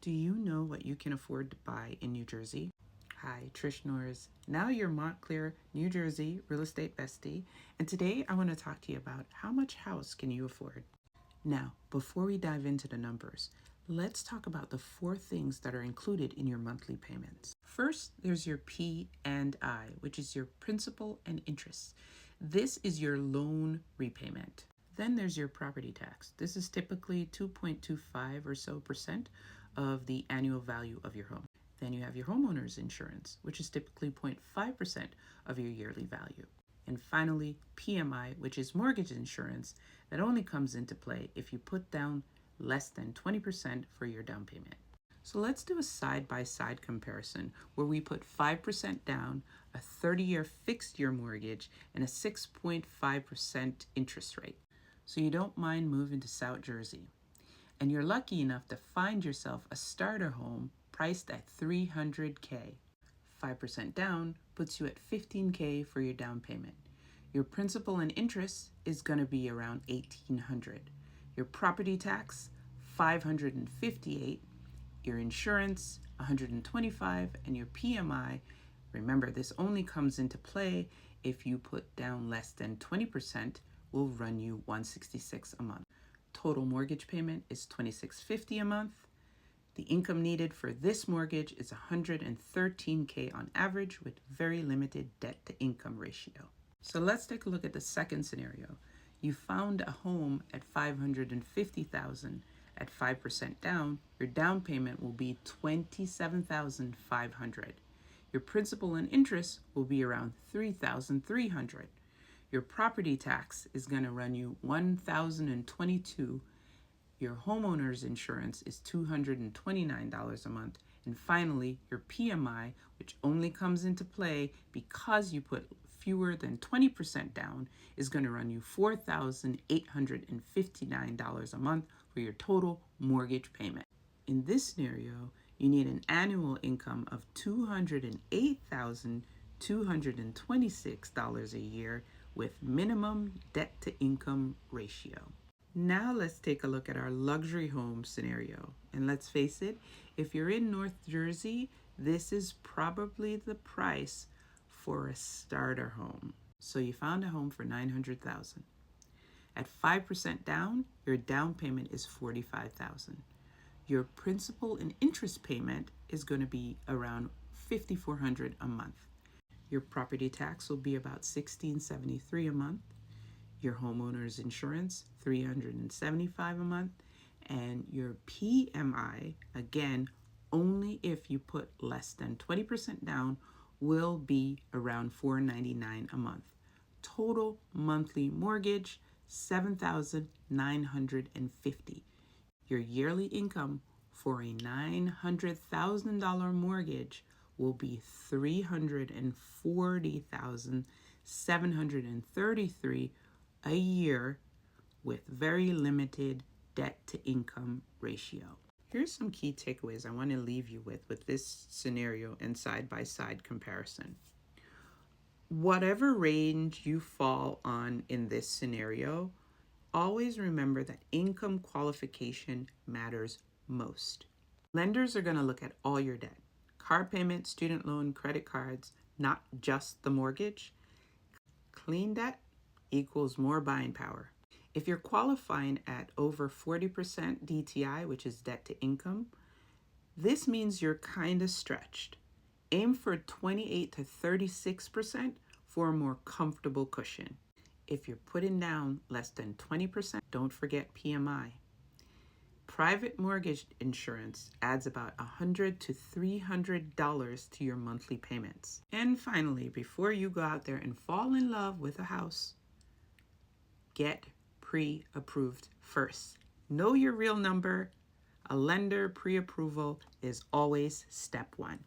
Do you know what you can afford to buy in New Jersey? Hi, Trish Norris, now your Montclair, New Jersey real estate bestie, and today I want to talk to you about how much house can you afford. Now, before we dive into the numbers, let's talk about the 4 things that are included in your monthly payments. First, there's your P&I, which is your principal and interest. This is your loan repayment. Then there's your property tax. This is typically 2.25 or so percent of the annual value of your home. Then you have your homeowner's insurance, which is typically 0.5% of your yearly value. And finally, PMI, which is mortgage insurance that only comes into play if you put down less than 20% for your down payment. So let's do a side-by-side comparison where we put 5% down, a 30-year fixed-year mortgage, and a 6.5% interest rate. So you don't mind moving to South Jersey. And you're lucky enough to find yourself a starter home priced at $300K. 5% down puts you at $15K for your down payment. Your principal and interest is going to be around $1,800. Your property tax, $558. Your insurance, $125, and your PMI, remember this only comes into play if you put down less than 20%, will run you $166 a month. Total mortgage payment is $2650 a month. The income needed for this mortgage is $113K on average with very limited debt to income ratio. So let's take a look at the second scenario. You found a home at $550,000 at 5% down. Your down payment will be $27,500. Your principal and interest will be around $3,300. Your property tax is going to run you $1,022. Your homeowner's insurance is $229 a month. And finally, your PMI, which only comes into play because you put fewer than 20% down, is going to run you $4,859 a month for your total mortgage payment. In this scenario, you need an annual income of $208,226 a year with minimum debt to income ratio. Now let's take a look at our luxury home scenario. And let's face it, if you're in North Jersey, this is probably the price for a starter home. So you found a home for $900,000. At 5% down, your down payment is $45,000. Your principal and interest payment is going to be around $5,400 a month. Your property tax will be about $1,673 a month. Your homeowner's insurance, $375 a month. And your PMI, again, only if you put less than 20% down, will be around $499 a month. Total monthly mortgage, $7,950. Your yearly income for a $900,000 mortgage will be $340,733 a year with very limited debt to income ratio. Here's some key takeaways I want to leave you with this scenario and side-by-side comparison. Whatever range you fall on in this scenario, always remember that income qualification matters most. Lenders are going to look at all your debt, car payment, student loan, credit cards, not just the mortgage. Clean debt equals more buying power. If you're qualifying at over 40% DTI, which is debt to income, this means you're kind of stretched. Aim for 28 to 36% for a more comfortable cushion. If you're putting down less than 20%, don't forget PMI. Private mortgage insurance adds about $100 to $300 to your monthly payments. And finally, before you go out there and fall in love with a house, get pre-approved first. Know your real number. A lender pre-approval is always step 1.